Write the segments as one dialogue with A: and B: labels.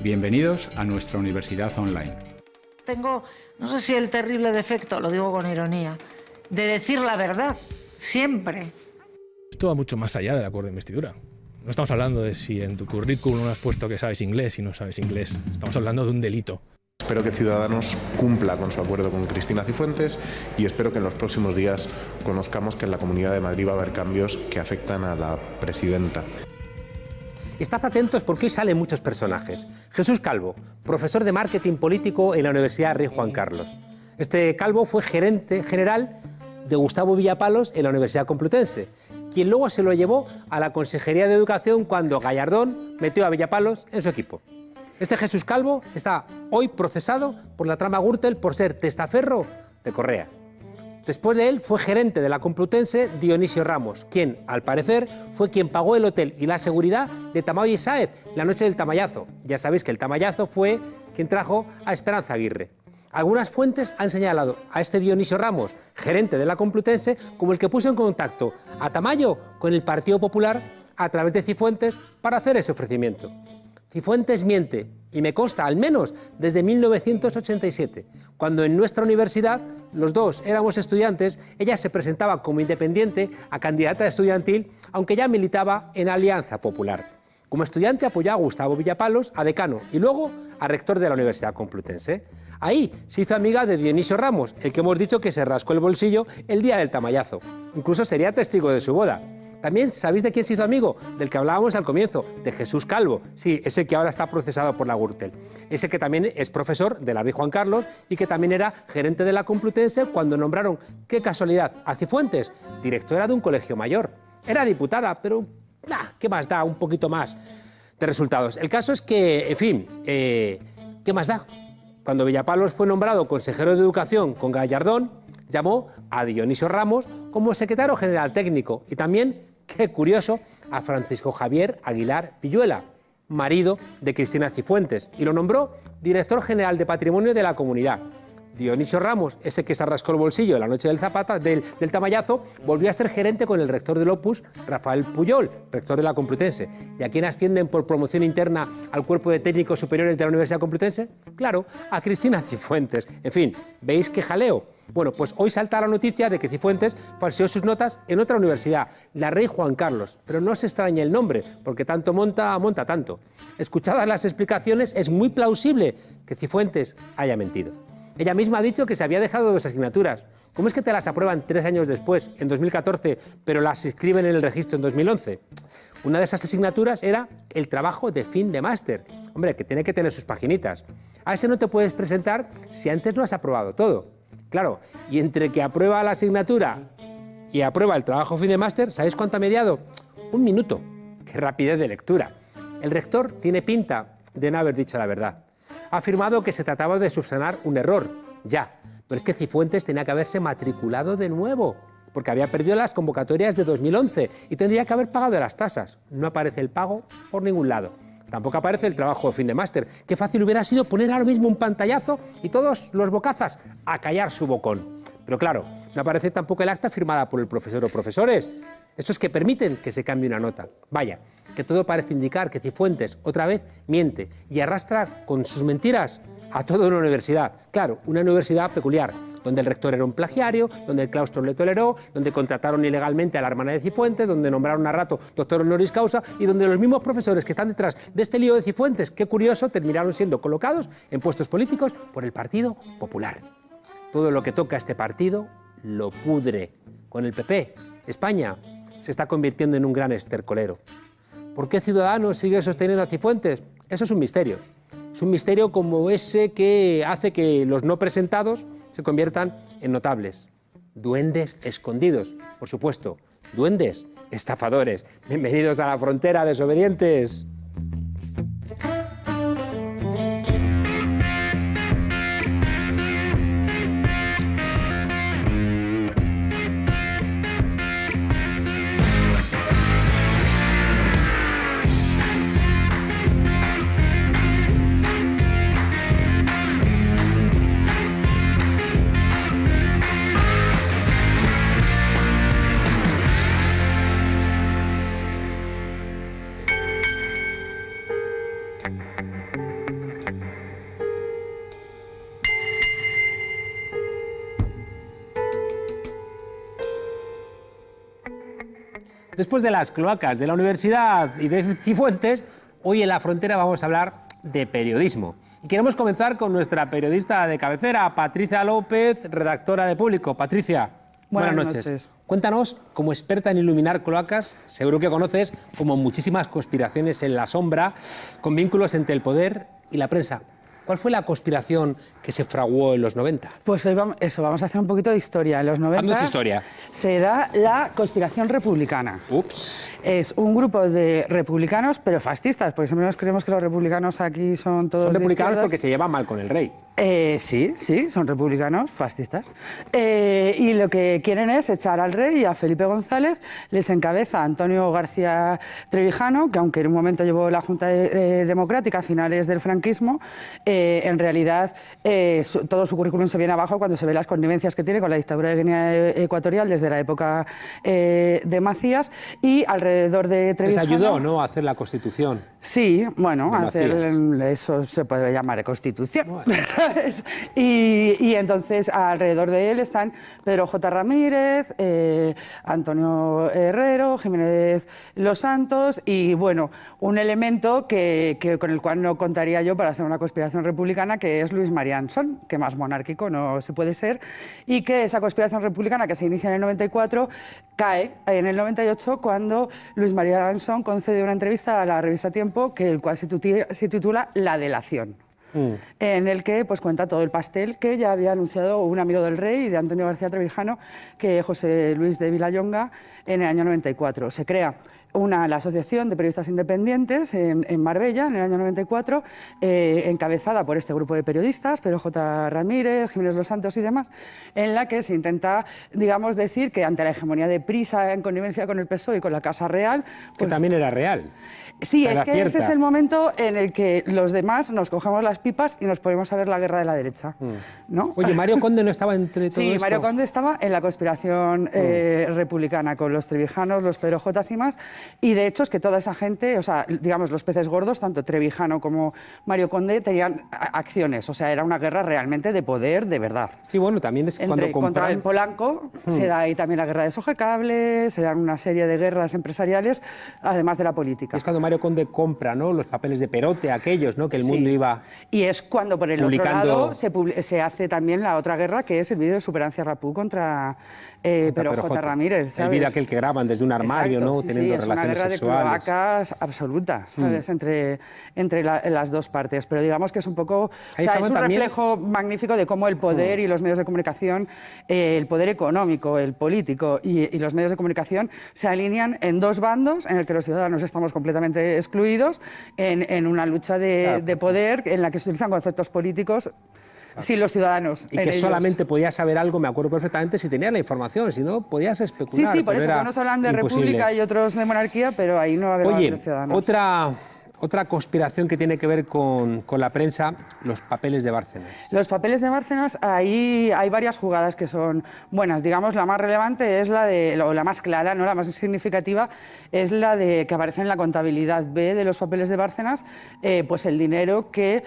A: Bienvenidos a nuestra universidad online.
B: Tengo, no sé si el terrible defecto, lo digo con ironía, de decir la verdad, siempre.
C: Esto va mucho más allá del acuerdo de investidura. No estamos hablando de si en tu currículum has puesto que sabes inglés y no sabes inglés. Estamos hablando de un delito.
D: Espero que Ciudadanos cumpla con su acuerdo con Cristina Cifuentes y espero que en los próximos días conozcamos que en la Comunidad de Madrid va a haber cambios que afectan a la presidenta.
E: Estad atentos porque hoy salen muchos personajes. Jesús Calvo, profesor de marketing político en la Universidad Rey Juan Carlos. Este Calvo fue gerente general de Gustavo Villapalos en la Universidad Complutense, quien luego se lo llevó a la Consejería de Educación cuando Gallardón metió a Villapalos en su equipo. Este Jesús Calvo está hoy procesado por la trama Gürtel por ser testaferro de Correa. Después de él fue gerente de la Complutense Dionisio Ramos, quien, al parecer, fue quien pagó el hotel y la seguridad de Tamayo y Sáez la noche del Tamayazo. Ya sabéis que el Tamayazo fue quien trajo a Esperanza Aguirre. Algunas fuentes han señalado a este Dionisio Ramos, gerente de la Complutense, como el que puso en contacto a Tamayo con el Partido Popular a través de Cifuentes para hacer ese ofrecimiento. Cifuentes miente, y me consta al menos desde 1987, cuando en nuestra universidad los dos éramos estudiantes, ella se presentaba como independiente a candidata estudiantil, aunque ya militaba en Alianza Popular. Como estudiante apoyó a Gustavo Villapalos, a decano y luego a rector de la Universidad Complutense. Ahí se hizo amiga de Dionisio Ramos, el que hemos dicho que se rascó el bolsillo el día del Tamayazo. Incluso sería testigo de su boda. También sabéis de quién se hizo amigo, del que hablábamos al comienzo, de Jesús Calvo, sí, ese que ahora está procesado por la Gürtel, ese que también es profesor de la Rey Juan Carlos y que también era gerente de la Complutense cuando nombraron, qué casualidad, a Cifuentes, directora de un colegio mayor. Era diputada, pero ¿qué más da? Un poquito más de resultados. El caso es que, en fin, ¿qué más da? Cuando Villapalos fue nombrado consejero de Educación con Gallardón, llamó a Dionisio Ramos como secretario general técnico y también, qué curioso, a Francisco Javier Aguilar Villuela, marido de Cristina Cifuentes, y lo nombró director general de Patrimonio de la Comunidad. Dionisio Ramos, ese que se rascó el bolsillo la noche del Tamayazo, volvió a ser gerente con el rector del Opus, Rafael Puyol, rector de la Complutense. ¿Y a quién ascienden por promoción interna al cuerpo de técnicos superiores de la Universidad Complutense? Claro, a Cristina Cifuentes. En fin, ¿veis qué jaleo? Bueno, pues hoy salta la noticia de que Cifuentes falseó sus notas en otra universidad, la Rey Juan Carlos. Pero no se extrañe el nombre, porque tanto monta tanto. Escuchadas las explicaciones, es muy plausible que Cifuentes haya mentido. Ella misma ha dicho que se había dejado 2 asignaturas. ¿Cómo es que te las aprueban 3 años después, en 2014, pero las inscriben en el registro en 2011? Una de esas asignaturas era el trabajo de fin de máster. Hombre, que tiene que tener sus paginitas. A ese no te puedes presentar si antes no has aprobado todo. Claro, y entre que aprueba la asignatura y aprueba el trabajo fin de máster, ¿sabéis cuánto ha mediado? 1 minuto. ¡Qué rapidez de lectura! El rector tiene pinta de no haber dicho la verdad. Ha afirmado que se trataba de subsanar un error, ya, pero es que Cifuentes tenía que haberse matriculado de nuevo, porque había perdido las convocatorias de 2011 y tendría que haber pagado las tasas. No aparece el pago por ningún lado. Tampoco aparece el trabajo de fin de máster. Qué fácil hubiera sido poner ahora mismo un pantallazo y todos los bocazas a callar su bocón. Pero claro, no aparece tampoco el acta firmada por el profesor o profesores. Estos que permiten que se cambie una nota. Vaya, que todo parece indicar que Cifuentes otra vez miente y arrastra con sus mentiras a toda una universidad. Claro, una universidad peculiar, donde el rector era un plagiario, donde el claustro le toleró, donde contrataron ilegalmente a la hermana de Cifuentes, donde nombraron a rato doctor honoris causa y donde los mismos profesores que están detrás de este lío de Cifuentes, qué curioso, terminaron siendo colocados en puestos políticos por el Partido Popular. Todo lo que toca a este partido lo pudre. Con el PP, España se está convirtiendo en un gran estercolero. ¿Por qué Ciudadanos sigue sosteniendo a Cifuentes? Eso es un misterio. Es un misterio como ese que hace que los no presentados se conviertan en notables. Duendes escondidos, por supuesto. Duendes estafadores. Bienvenidos a la frontera, desobedientes. Después de las cloacas de la universidad y de Cifuentes, hoy en La Frontera vamos a hablar de periodismo. Y queremos comenzar con nuestra periodista de cabecera, Patricia López, redactora de Público. Patricia, buenas noches. Cuéntanos, como experta en iluminar cloacas, seguro que conoces como muchísimas conspiraciones en la sombra, con vínculos entre el poder y la prensa. ¿Cuál fue la conspiración que se fraguó en los 90?
F: Pues hoy vamos a hacer un poquito de historia. En los 90
E: Haznos historia.
F: se da la conspiración republicana.
E: Ups.
F: Es un grupo de republicanos, pero fascistas, porque siempre nos creemos que los republicanos aquí son todos
E: Son republicanos
F: de izquierdas.
E: porque se llevan mal con el rey.
F: Sí, son republicanos, fascistas. Y lo que quieren es echar al rey y a Felipe González. Les encabeza Antonio García Trevijano, que aunque en un momento llevó la Junta Democrática a finales del franquismo, en realidad todo su currículum se viene abajo cuando se ve las connivencias que tiene con la dictadura de Guinea Ecuatorial desde la época de Macías, y alrededor de Trevijano...
E: Les ayudó, ¿no?, a hacer la Constitución.
F: Sí, bueno, eso se puede llamar Constitución. Bueno. Y entonces alrededor de él están Pedro J. Ramírez, Antonio Herrero, Jiménez Los Santos y, bueno, un elemento con el cual no contaría yo para hacer una conspiración republicana, que es Luis María Ansón, que más monárquico no se puede ser, y que esa conspiración republicana, que se inicia en el 94, cae en el 98 cuando Luis María Ansón concede una entrevista a la revista Tiempo, el cual se titula La delación. En el que pues cuenta todo el pastel que ya había anunciado un amigo del rey y de Antonio García Trevijano, que es José Luis de Vilallonga, en el año 94. Se crea la Asociación de Periodistas Independientes en Marbella, en el año 94, encabezada por este grupo de periodistas, Pedro J. Ramírez, Jiménez Los Santos y demás, en la que se intenta, digamos, decir que ante la hegemonía de Prisa en connivencia con el PSOE y con la Casa Real... Pues,
E: que también era real.
F: Sí,
E: o sea,
F: es que
E: cierta.
F: Ese es el momento en el que los demás nos cogemos las pipas y nos ponemos a ver la guerra de la derecha, ¿no?
E: Oye, ¿Mario Conde no estaba entre todo esto?
F: Sí, Mario Conde estaba en la conspiración republicana con los Trevijanos, los Pedro Jotas y más, y de hecho es que toda esa gente, o sea, digamos, los peces gordos, tanto Trevijano como Mario Conde, tenían acciones, o sea, era una guerra realmente de poder, de verdad.
E: Sí, bueno, también es cuando compran...
F: Contra el Polanco, se da ahí también la guerra de Sogecable, se dan una serie de guerras empresariales, además de la política.
E: Es cuando Mario Conde compra, ¿no?, los papeles de Perote, aquellos, ¿no?, que el mundo iba...
F: Y es cuando por el
E: publicando...
F: otro lado se hace también la otra guerra, que es el vídeo de Superancia Rapú contra Pedro J. Ramírez, ¿sabes?
E: El vídeo aquel que graban desde un armario,
F: exacto,
E: ¿no?,
F: sí,
E: teniendo
F: sí,
E: relaciones
F: sexuales. Es una guerra de cloacas absoluta, ¿sabes?, entre las dos partes. Pero digamos que es un poco... O sea, es un reflejo magnífico de cómo el poder y los medios de comunicación, el poder económico, el político y los medios de comunicación se alinean en dos bandos en el que los ciudadanos estamos completamente excluidos en una lucha de poder en la que se utilizan conceptos políticos sin los ciudadanos.
E: Y que solamente podías saber algo, me acuerdo perfectamente, si tenías la información, si no, podías especular.
F: Sí, por eso unos hablan de república y otros de monarquía, pero ahí no va a haber
E: Oye,
F: los ciudadanos.
E: Otra conspiración que tiene que ver con la prensa, los papeles de Bárcenas.
F: Los papeles de Bárcenas, ahí hay varias jugadas que son buenas. Digamos, la más relevante es la más clara, ¿no?, la más significativa, es la de que aparece en la contabilidad B de los papeles de Bárcenas, pues el dinero que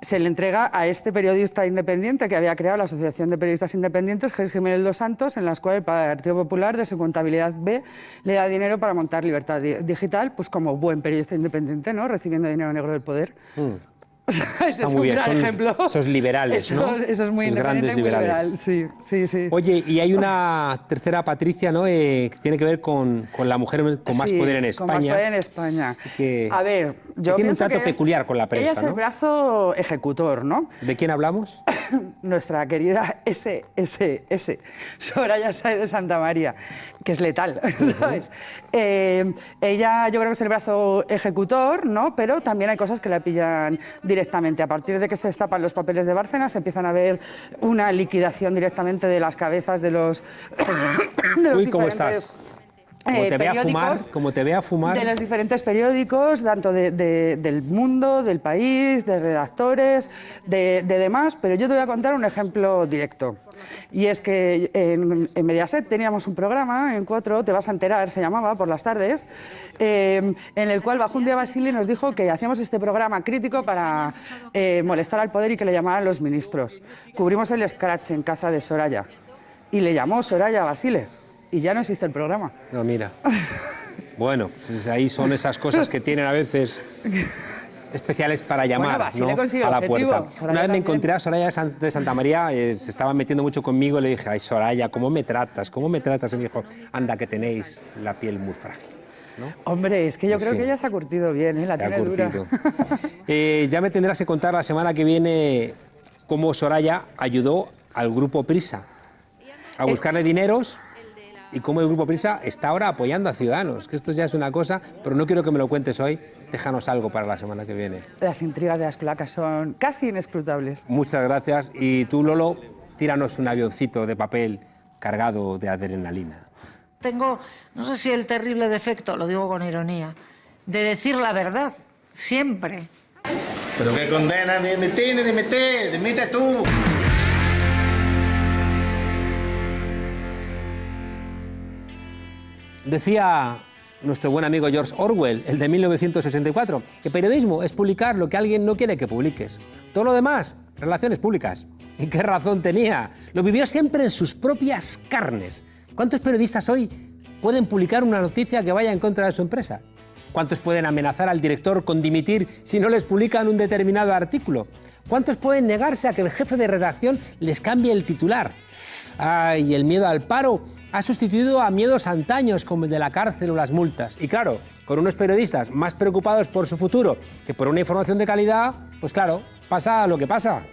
F: se le entrega a este periodista independiente que había creado la Asociación de Periodistas Independientes, que es Jiménez Los Santos, en las cuales el Partido Popular, de su contabilidad B, le da dinero para montar Libertad Digital, pues como buen periodista independiente, ¿no?, recibiendo dinero negro del poder. Ese es un gran ejemplo.
E: Esos liberales, ¿no?
F: Eso es muy
E: esos grandes liberales.
F: Sí.
E: Oye, y hay una tercera, Patricia, ¿no?, que tiene que ver con la mujer con más poder en España.
F: Con más poder en España. A ver, yo
E: tiene un
F: pienso
E: trato peculiar con la prensa,
F: ella es el brazo ejecutor, ¿no?
E: ¿De quién hablamos?
F: Nuestra querida Soraya Sáez de Santamaría, que es letal, ¿sabes? Ella, yo creo que es el brazo ejecutor, ¿no?, pero también hay cosas que la pillan directamente. A partir de que se destapan los papeles de Bárcenas, empiezan a ver una liquidación directamente de las cabezas de los
E: Uy, ¿cómo estás? Como te vea fumar.
F: De los diferentes periódicos, tanto del mundo, del país, de redactores, de demás, pero yo te voy a contar un ejemplo directo. Y es que en Mediaset teníamos un programa, en 4, Te vas a enterar, se llamaba, por las tardes, en el cual Bajundia Basili nos dijo que hacíamos este programa crítico para molestar al poder y que le llamaran los ministros. Cubrimos el scratch en casa de Soraya y le llamó Soraya Basile. Y ya no existe el programa.
E: No, mira. Bueno, pues ahí son esas cosas que tienen a veces especiales para llamar,
F: Basile
E: ¿no?
F: consigue
E: a la
F: el objetivo.
E: puerta.
F: Soraya
E: Una vez me
F: también.
E: encontré a Soraya de Santa María, se estaba metiendo mucho conmigo y le dije, ay Soraya, ¿cómo me tratas? ¿Cómo me tratas? Y me dijo, anda, que tenéis la piel muy frágil. ¿No?
F: Hombre, es que yo creo que ella se ha curtido bien, ¿eh? La
E: Se ha
F: tiene dura.
E: curtido. Ya me tendrás que contar la semana que viene cómo Soraya ayudó al Grupo Prisa a buscarle dineros y cómo el Grupo Prisa está ahora apoyando a Ciudadanos, que esto ya es una cosa, pero no quiero que me lo cuentes hoy, déjanos algo para la semana que viene.
F: Las intrigas de las cloacas son casi inescrutables.
E: Muchas gracias y tú, Lolo, tíranos un avioncito de papel cargado de adrenalina.
B: Tengo, no sé si el terrible defecto, lo digo con ironía, de decir la verdad, siempre.
G: Pero qué condena, dimite tú.
E: Decía nuestro buen amigo George Orwell, el de 1984, que periodismo es publicar lo que alguien no quiere que publiques. Todo lo demás, relaciones públicas. ¿Y qué razón tenía? Lo vivió siempre en sus propias carnes. ¿Cuántos periodistas hoy pueden publicar una noticia que vaya en contra de su empresa? ¿Cuántos pueden amenazar al director con dimitir si no les publican un determinado artículo? ¿Cuántos pueden negarse a que el jefe de redacción les cambie el titular? ¡Ay, el miedo al paro! Ha sustituido a miedos antaños como el de la cárcel o las multas. Y claro, con unos periodistas más preocupados por su futuro que por una información de calidad, pues claro, pasa lo que pasa.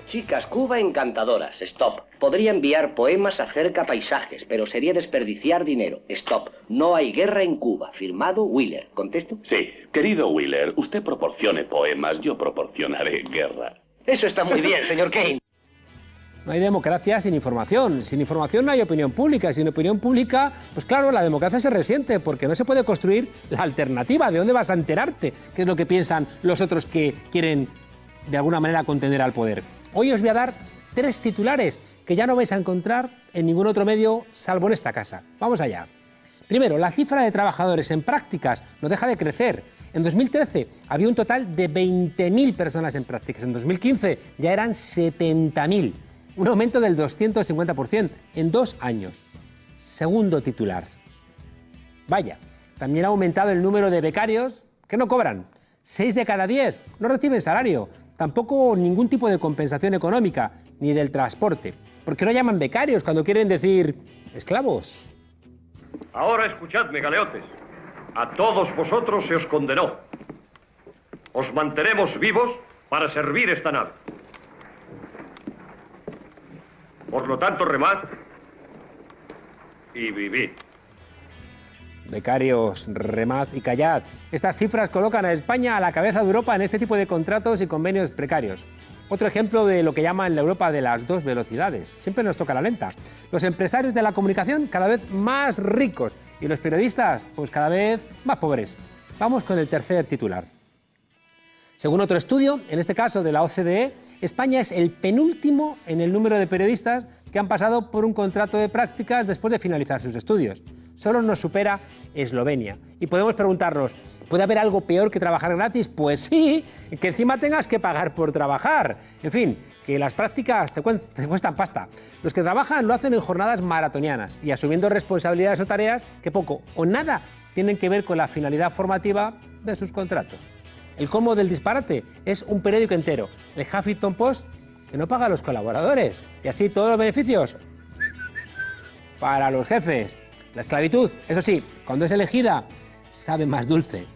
H: Chicas, Cuba encantadoras. Stop. Podría enviar poemas acerca paisajes, pero sería desperdiciar dinero. Stop. No hay guerra en Cuba. Firmado Wheeler. ¿Contesto?
I: Sí. Querido Wheeler, usted proporcione poemas, yo proporcionaré guerra.
H: Eso está muy bien, señor Kane.
E: No hay democracia sin información. Sin información no hay opinión pública. Sin opinión pública, pues claro, la democracia se resiente porque no se puede construir la alternativa. ¿De dónde vas a enterarte? ¿Qué es lo que piensan los otros que quieren, de alguna manera, contender al poder? Hoy os voy a dar 3 titulares que ya no vais a encontrar en ningún otro medio salvo en esta casa. Vamos allá. Primero, la cifra de trabajadores en prácticas no deja de crecer. En 2013 había un total de 20.000 personas en prácticas. En 2015 ya eran 70.000. Un aumento del 250% en 2 años. Segundo titular. Vaya, también ha aumentado el número de becarios que no cobran. 6 de cada 10 no reciben salario. Tampoco ningún tipo de compensación económica, ni del transporte. ¿Por qué no llaman becarios cuando quieren decir esclavos?
J: Ahora escuchadme, galeotes. A todos vosotros se os condenó. Os mantenemos vivos para servir esta nave. Por lo tanto, remad y vivid.
E: Becarios, remad y callad. Estas cifras colocan a España a la cabeza de Europa en este tipo de contratos y convenios precarios. Otro ejemplo de lo que llaman la Europa de las 2 velocidades. Siempre nos toca la lenta. Los empresarios de la comunicación cada vez más ricos y los periodistas pues cada vez más pobres. Vamos con el tercer titular. Según otro estudio, en este caso de la OCDE, España es el penúltimo en el número de periodistas que han pasado por un contrato de prácticas después de finalizar sus estudios. Solo nos supera Eslovenia. Y podemos preguntarnos, ¿puede haber algo peor que trabajar gratis? Pues sí, que encima tengas que pagar por trabajar. En fin, que las prácticas te cuestan pasta. Los que trabajan lo hacen en jornadas maratonianas y asumiendo responsabilidades o tareas que poco o nada tienen que ver con la finalidad formativa de sus contratos. El colmo del disparate es un periódico entero, el Huffington Post, que no paga a los colaboradores. Y así todos los beneficios para los jefes. La esclavitud, eso sí, cuando es elegida, sabe más dulce.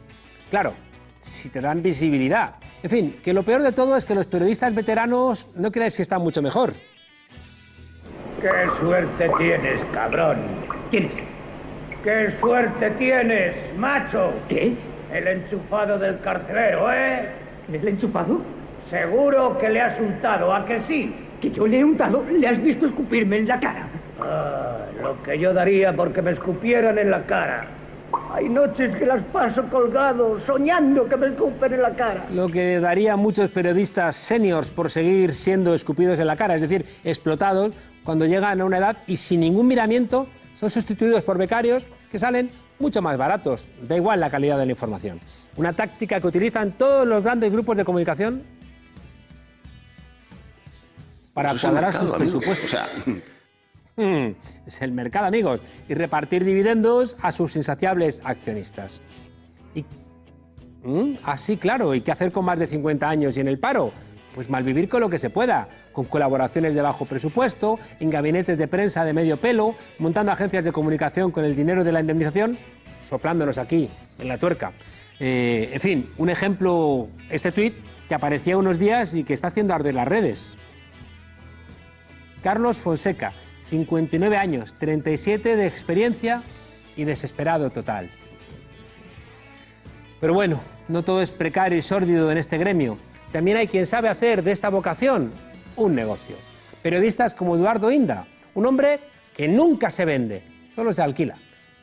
E: Claro, si te dan visibilidad. En fin, que lo peor de todo es que los periodistas veteranos no creáis que están mucho mejor.
K: ¡Qué suerte tienes, cabrón!
H: ¿Quién es?
K: ¡Qué suerte tienes, macho!
H: ¿Qué?
K: El enchufado del carcelero, ¿eh?
H: ¿El enchufado?
K: Seguro que le has untado, ¿a que sí?
H: ¿Que yo le he untado? ¿Le has visto escupirme en la cara?
K: Ah, lo que yo daría porque me escupieran en la cara. Hay noches que las paso colgado, soñando que me escupen en la cara.
E: Lo que daría a muchos periodistas seniors por seguir siendo escupidos en la cara, es decir, explotados cuando llegan a una edad y sin ningún miramiento son sustituidos por becarios que salen mucho más baratos. Da igual la calidad de la información. Una táctica que utilizan todos los grandes grupos de comunicación para cuadrar sus presupuestos. Es el mercado, amigos, y repartir dividendos a sus insaciables accionistas. Sí, claro, ¿y qué hacer con más de 50 años y en el paro? Pues malvivir con lo que se pueda, con colaboraciones de bajo presupuesto, en gabinetes de prensa de medio pelo, montando agencias de comunicación con el dinero de la indemnización, soplándonos aquí, en la tuerca. En fin, un ejemplo, este tuit que aparecía unos días y que está haciendo arder las redes. Carlos Fonseca, 59 años, 37 de experiencia y desesperado total. Pero bueno, no todo es precario y sórdido en este gremio. También hay quien sabe hacer de esta vocación un negocio. Periodistas como Eduardo Inda, un hombre que nunca se vende, solo se alquila.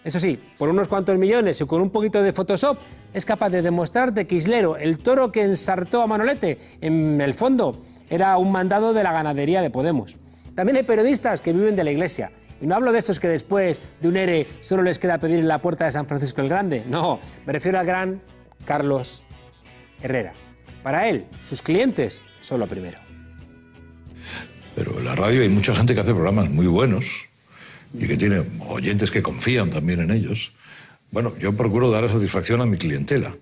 E: Eso sí, por unos cuantos millones y con un poquito de Photoshop, es capaz de demostrar que Quislero, el toro que ensartó a Manolete, en el fondo era un mandado de la ganadería de Podemos. También hay periodistas que viven de la Iglesia. Y no hablo de estos que después de un ERE solo les queda pedir en la puerta de San Francisco el Grande. No, me refiero al gran Carlos Herrera. Para él, sus clientes son lo primero.
L: Pero en la radio hay mucha gente que hace programas muy buenos y que tiene oyentes que confían también en ellos. Bueno, yo procuro dar satisfacción a mi clientela.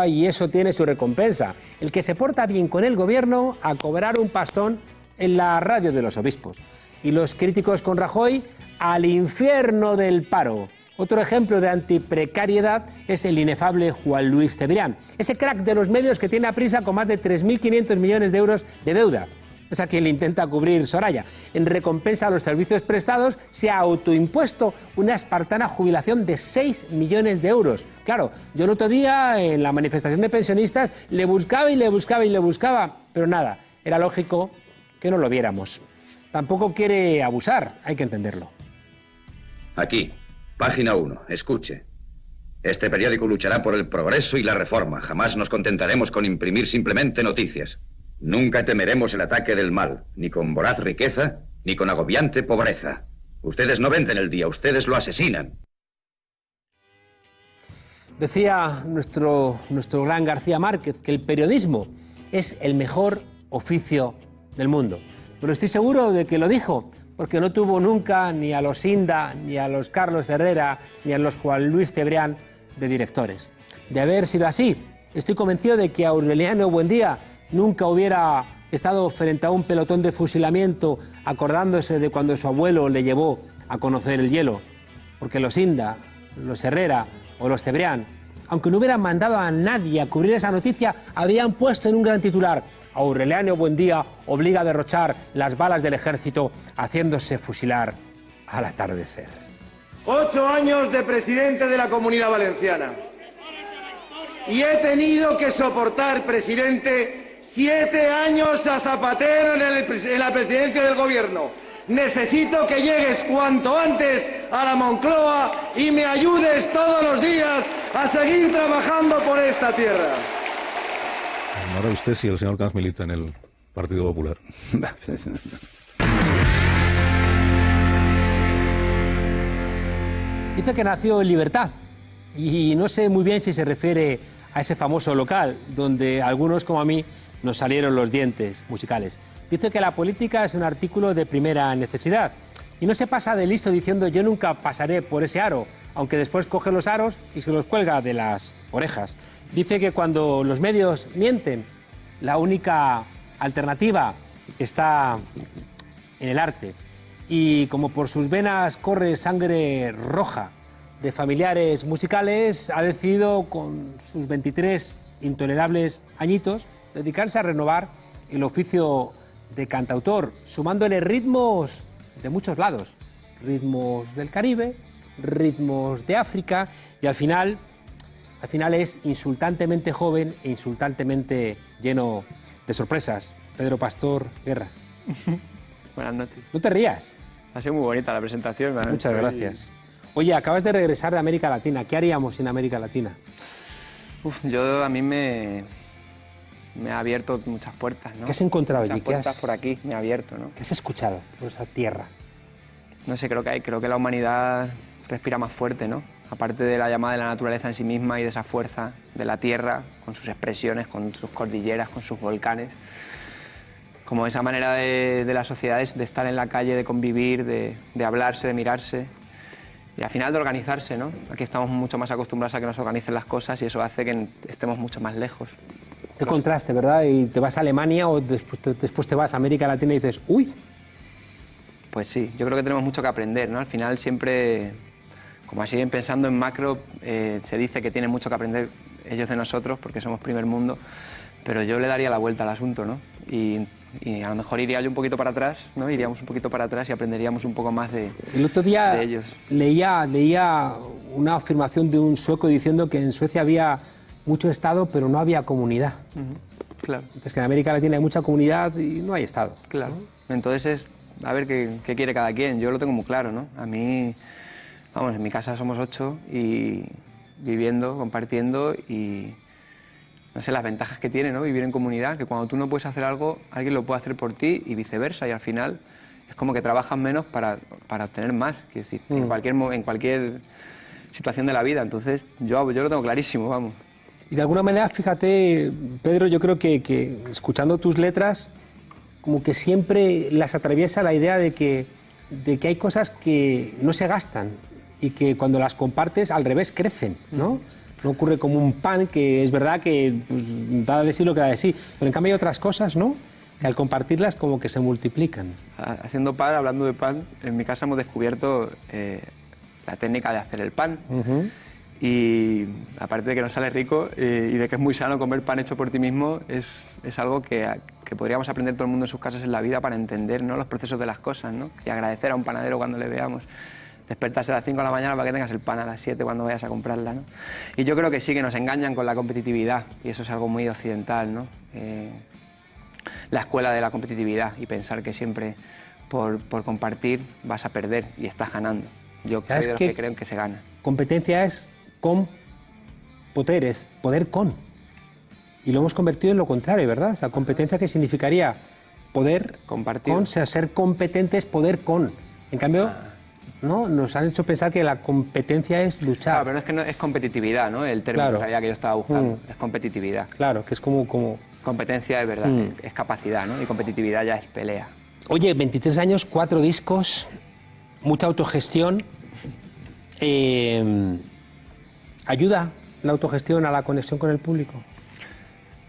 E: Y eso tiene su recompensa. El que se porta bien con el gobierno a cobrar un pastón en la radio de los obispos. Y los críticos con Rajoy al infierno del paro. Otro ejemplo de antiprecariedad es el inefable Juan Luis Cebrián, ese crack de los medios que tiene a prisa con más de 3.500 millones de euros de deuda. Es a quien le intenta cubrir Soraya. En recompensa a los servicios prestados, se ha autoimpuesto una espartana jubilación de 6 millones de euros. Claro, yo el otro día, en la manifestación de pensionistas, le buscaba, pero nada, era lógico que no lo viéramos. Tampoco quiere abusar, hay que entenderlo.
M: Aquí, página 1, escuche. Este periódico luchará por el progreso y la reforma. Jamás nos contentaremos con imprimir simplemente noticias. Nunca temeremos el ataque del mal, ni con voraz riqueza, ni con agobiante pobreza. Ustedes no venden el día, ustedes lo asesinan.
E: Decía nuestro gran García Márquez que el periodismo es el mejor oficio del mundo. Pero estoy seguro de que lo dijo, porque no tuvo nunca ni a los Inda, ni a los Carlos Herrera, ni a los Juan Luis Cebrián de directores. De haber sido así, estoy convencido de que Aureliano Buendía nunca hubiera estado frente a un pelotón de fusilamiento acordándose de cuando su abuelo le llevó a conocer el hielo. Porque los Inda, los Herrera o los Cebrián, aunque no hubieran mandado a nadie a cubrir esa noticia, habían puesto en un gran titular: Aureliano Buendía obliga a derrochar las balas del ejército haciéndose fusilar al atardecer.
N: 8 años de presidente de la Comunidad Valenciana. Y he tenido que soportar, presidente, 7 años a Zapatero en la presidencia del gobierno. Necesito que llegues cuanto antes a la Moncloa y me ayudes todos los días a seguir trabajando por esta tierra.
O: Ahora usted si el señor Camps milita en el Partido Popular.
E: Dice que nació en Libertad y no sé muy bien si se refiere a ese famoso local donde algunos como a mí nos salieron los dientes musicales. Dice que la política es un artículo de primera necesidad y no se pasa de listo diciendo yo nunca pasaré por ese aro, aunque después coge los aros y se los cuelga de las orejas. Dice que cuando los medios mienten, la única alternativa está en el arte. Y como por sus venas corre sangre roja de familiares musicales, ha decidido con sus 23 intolerables añitos dedicarse a renovar el oficio de cantautor, sumándole ritmos de muchos lados, ritmos del Caribe, ritmos de África, y al final es insultantemente joven e insultantemente lleno de sorpresas. Pedro Pastor Guerra.
P: Buenas noches.
E: No te rías.
P: Ha sido muy bonita la presentación.
E: Muchas gracias. Oye, acabas de regresar de América Latina. ¿Qué haríamos sin América Latina?
P: A mí me ha abierto muchas puertas, ¿no?
E: ¿Qué has encontrado allí?
P: Muchas puertas por aquí me ha abierto, ¿no?
E: ¿Qué has escuchado por esa tierra?
P: No sé, creo que la humanidad respira más fuerte, ¿no? Aparte de la llamada de la naturaleza en sí misma y de esa fuerza de la tierra, con sus expresiones, con sus cordilleras, con sus volcanes. como esa manera de las sociedades de estar en la calle, de convivir, de hablarse, de mirarse y al final de organizarse, ¿no? Aquí estamos mucho más acostumbrados a que nos organicen las cosas y eso hace que estemos mucho más lejos.
E: Qué contraste, ¿verdad? Y te vas a Alemania o después te vas a América Latina y dices, ¡uy!
P: Pues sí, yo creo que tenemos mucho que aprender, ¿no? Al final siempre, como así pensando en macro, se dice que tienen mucho que aprender ellos de nosotros porque somos primer mundo, pero yo le daría la vuelta al asunto, ¿no? Y a lo mejor iría yo un poquito para atrás, ¿no? Iríamos un poquito para atrás y aprenderíamos un poco más de ellos.
E: El otro día leía una afirmación de un sueco diciendo que en Suecia había mucho Estado, pero no había comunidad.
P: Claro.
E: Es que en América Latina hay mucha comunidad y no hay Estado.
P: Claro. Entonces es a ver qué quiere cada quien. Yo lo tengo muy claro, ¿no? A mí, vamos, en mi casa somos 8 y viviendo, compartiendo y no sé, las ventajas que tiene, ¿no? Vivir en comunidad, que cuando tú no puedes hacer algo, alguien lo puede hacer por ti y viceversa, y al final es como que trabajas menos para obtener más, quiero decir, en cualquier situación de la vida. Entonces yo lo tengo clarísimo, vamos.
E: Y de alguna manera, fíjate, Pedro, yo creo que escuchando tus letras, como que siempre las atraviesa la idea de que hay cosas que no se gastan y que cuando las compartes al revés crecen, ¿no? No ocurre como un pan, que es verdad que pues, da de sí lo que da de sí, pero en cambio hay otras cosas, ¿no?, que al compartirlas como que se multiplican.
P: Haciendo pan, hablando de pan, en mi casa hemos descubierto la técnica de hacer el pan. Y aparte de que nos sale rico y de que es muy sano comer pan hecho por ti mismo, es algo que podríamos aprender todo el mundo en sus casas en la vida para entender, ¿no?, los procesos de las cosas, ¿no? Y agradecer a un panadero cuando le veamos. Despertarse a las 5 de la mañana para que tengas el pan a las 7 cuando vayas a comprarla, ¿no? Y yo creo que sí, que nos engañan con la competitividad y eso es algo muy occidental, ¿no? La escuela de la competitividad y pensar que siempre por compartir vas a perder y estás ganando. Yo soy de los que creo que se gana.
E: Competencia es con poderes, poder con. Y lo hemos convertido en lo contrario, ¿verdad? O sea, competencia que significaría poder
P: compartir.
E: Con, o sea, ser competente es poder con. En cambio, ¿no?, nos han hecho pensar que la competencia es luchar.
P: Claro, pero no es que no, es competitividad, ¿no? El término en realidad que yo estaba buscando. Es competitividad.
E: Claro, que es como...
P: Competencia es verdad, es capacidad, ¿no? Y competitividad ya es pelea.
E: Oye, 23 años, 4 discos, mucha autogestión. ¿Ayuda la autogestión a la conexión con el público?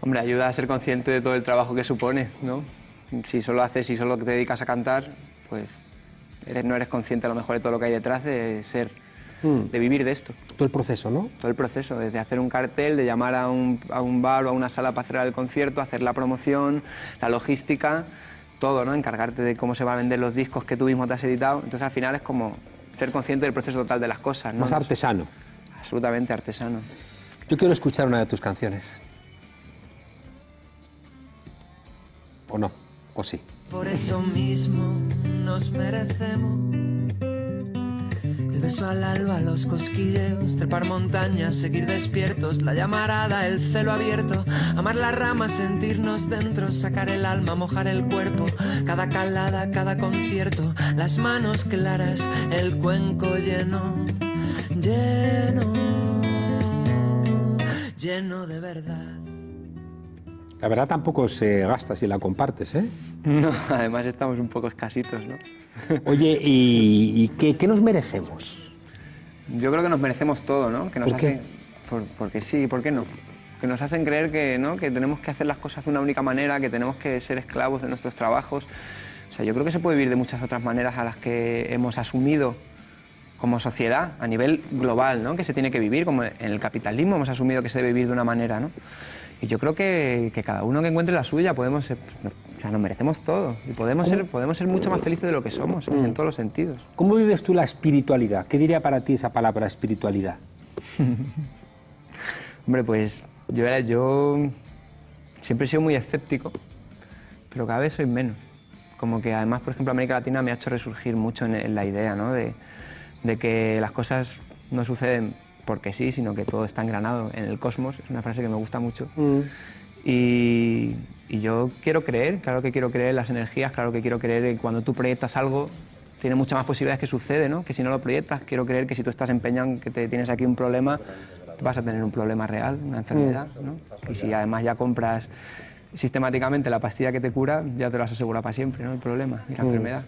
P: Hombre, ayuda a ser consciente de todo el trabajo que supone, ¿no? Si solo te dedicas a cantar, pues no eres consciente a lo mejor de todo lo que hay detrás de vivir de esto.
E: Todo el proceso, ¿no?
P: Todo el proceso, desde hacer un cartel, de llamar a un bar o a una sala para cerrar el concierto, hacer la promoción, la logística, todo, ¿no? Encargarte de cómo se van a vender los discos que tú mismo te has editado. Entonces al final es como ser consciente del proceso total de las cosas, ¿no?
E: Más artesano.
P: Absolutamente artesano.
E: Yo quiero escuchar una de tus canciones. ¿O no? ¿O sí?
Q: Por eso mismo nos merecemos el beso al alba, los cosquilleos, trepar montañas, seguir despiertos, la llamarada, el celo abierto, amar las ramas, sentirnos dentro, sacar el alma, mojar el cuerpo, cada calada, cada concierto, las manos claras, el cuenco lleno, lleno de verdad.
E: La verdad tampoco se gasta si la compartes, ¿eh?
P: No, además estamos un poco escasitos, ¿no?
E: Oye, ¿y qué nos merecemos?
P: Yo creo que nos merecemos todo, ¿no? Que nos
E: ¿Por qué?
P: Porque sí, ¿por qué no? Que nos hacen creer que, ¿no?, que tenemos que hacer las cosas de una única manera, que tenemos que ser esclavos de nuestros trabajos. O sea, yo creo que se puede vivir de muchas otras maneras a las que hemos asumido como sociedad a nivel global, ¿no?, que se tiene que vivir, como en el capitalismo hemos asumido que se debe vivir de una manera, ¿no? Y yo creo que cada uno que encuentre la suya podemos ser, o sea, nos merecemos todo y podemos ser mucho más felices de lo que somos, en todos los sentidos.
E: ¿Cómo vives tú la espiritualidad? ¿Qué diría para ti esa palabra espiritualidad?
P: Hombre, pues yo siempre he sido muy escéptico, pero cada vez soy menos. Como que además, por ejemplo, América Latina me ha hecho resurgir mucho en la idea, ¿no?, de que las cosas no suceden porque sí, sino que todo está engranado en el cosmos. Es una frase que me gusta mucho. Y yo quiero creer, claro que quiero creer en las energías, claro que quiero creer en cuando tú proyectas algo, tiene muchas más posibilidades que sucede, ¿no?, que si no lo proyectas. Quiero creer que si tú estás empeñado en que tienes aquí un problema, vas a tener un problema real, una enfermedad, ¿no? Y si además ya compras sistemáticamente la pastilla que te cura ya te lo has asegurado para siempre, ¿no? El problema y la enfermedad.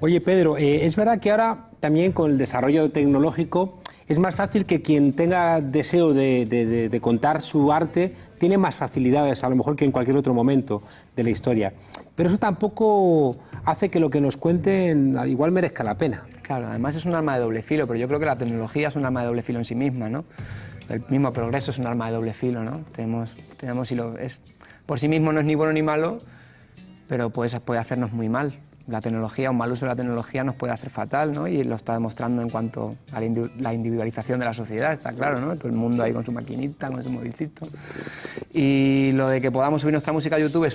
E: Oye, Pedro, es verdad que ahora también con el desarrollo tecnológico es más fácil que quien tenga deseo de contar su arte tiene más facilidades a lo mejor que en cualquier otro momento de la historia. Pero eso tampoco hace que lo que nos cuenten igual merezca la pena.
P: Claro, además es un arma de doble filo, pero yo creo que la tecnología es un arma de doble filo en sí misma, ¿no? El mismo progreso es un arma de doble filo, ¿no? Por sí mismo no es ni bueno ni malo, pero puede hacernos muy mal. La tecnología, un mal uso de la tecnología nos puede hacer fatal, ¿no? Y lo está demostrando en cuanto a la individualización de la sociedad, está claro, ¿no? Todo el mundo ahí con su maquinita, con su movilcito. Y lo de que podamos subir nuestra música a YouTube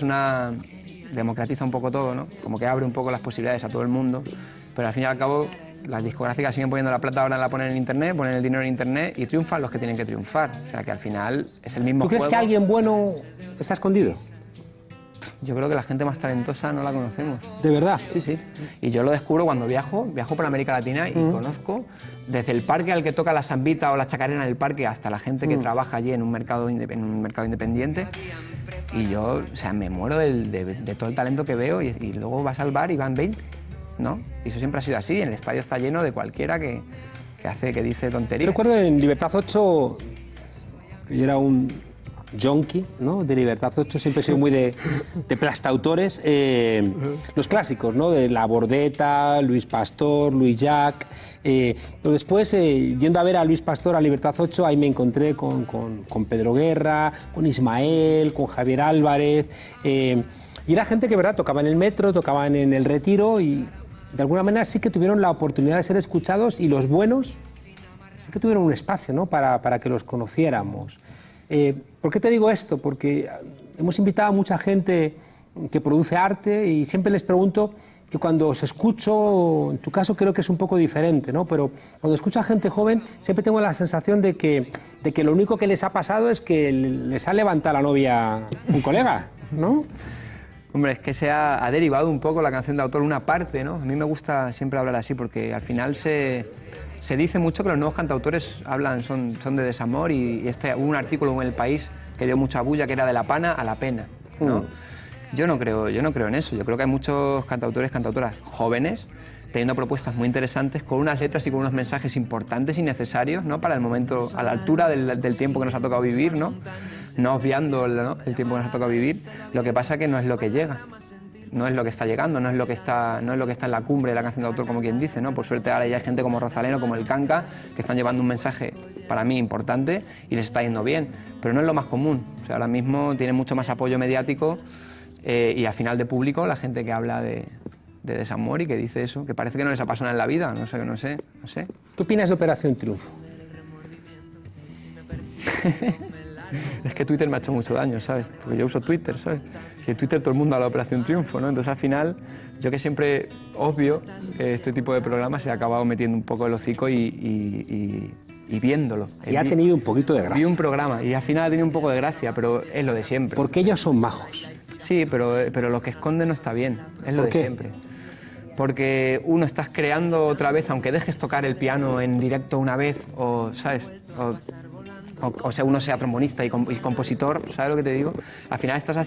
P: democratiza un poco todo, ¿no? Como que abre un poco las posibilidades a todo el mundo, pero al fin y al cabo las discográficas siguen poniendo la plata, ahora la ponen en Internet, ponen el dinero en Internet y triunfan los que tienen que triunfar. O sea que al final es el mismo juego.
E: ¿Tú crees que alguien bueno está escondido?
P: Yo creo que la gente más talentosa no la conocemos.
E: ¿De verdad?
P: Sí, sí. Y yo lo descubro cuando viajo por América Latina y conozco desde el parque al que toca la sambita o la chacarera en el parque hasta la gente que trabaja allí en un mercado independiente. Y yo, o sea, me muero de todo el talento que veo y luego vas al bar y van 20, ¿no? Y eso siempre ha sido así. El estadio está lleno de cualquiera que dice tonterías.
E: Yo recuerdo en Libertad 8, que yo era un junkie, ¿no? De Libertad 8, siempre he sido muy de plastautores, los clásicos, ¿no? De La Bordeta, Luis Pastor, Luis Llach. Pero después, yendo a ver a Luis Pastor a Libertad 8, ahí me encontré con Pedro Guerra, con Ismael, con Javier Álvarez. Y era gente que, ¿verdad?, tocaban en el metro, tocaban en el Retiro y de alguna manera sí que tuvieron la oportunidad de ser escuchados y los buenos sí que tuvieron un espacio, ¿no?, para que los conociéramos. ¿Por qué te digo esto? Porque hemos invitado a mucha gente que produce arte y siempre les pregunto que cuando os escucho, en tu caso creo que es un poco diferente, ¿no? Pero cuando escucho a gente joven siempre tengo la sensación de que lo único que les ha pasado es que les ha levantado la novia un colega, ¿no?
P: Hombre, es que ha derivado un poco la canción de autor, una parte, ¿no? A mí me gusta siempre hablar así porque al final se dice mucho que los nuevos cantautores son de desamor y hubo un artículo en El País que dio mucha bulla que era de la pana a la pena, ¿no? Yo no creo en eso. Yo creo que hay muchos cantautores, cantautoras jóvenes teniendo propuestas muy interesantes con unas letras y con unos mensajes importantes y necesarios, ¿no? Para el momento, a la altura del tiempo que nos ha tocado vivir, ¿no? No obviando, ¿no?, el tiempo que nos ha tocado vivir. Lo que pasa es que no es lo que llega. No es lo que está llegando, no es lo que está en la cumbre de la canción de autor, como quien dice, ¿no? Por suerte ahora ya hay gente como Rosalén o como el Canca que están llevando un mensaje para mí importante y les está yendo bien, pero no es lo más común. O sea, ahora mismo tiene mucho más apoyo mediático y al final de público la gente que habla de desamor y que dice eso, que parece que no les apasiona en la vida, no sé.
E: ¿Qué opinas de Operación Triunfo?
P: Es que Twitter me ha hecho mucho daño, ¿sabes? Porque yo uso Twitter, ¿sabes? Y en Twitter todo el mundo habla de Operación Triunfo, ¿no? Entonces al final, yo que siempre obvio este tipo de programas se ha acabado metiendo un poco el hocico y viéndolo.
E: Y ha tenido un poquito de gracia.
P: Vi un programa y al final ha tenido un poco de gracia, pero es lo de siempre.
E: Porque ellos son majos.
P: Sí, pero lo que esconde no está bien, es lo de siempre. Porque uno estás creando otra vez, aunque dejes tocar el piano en directo una vez, o, ¿sabes? O sea, uno sea trombonista y compositor, ¿sabes lo que te digo? Al final estás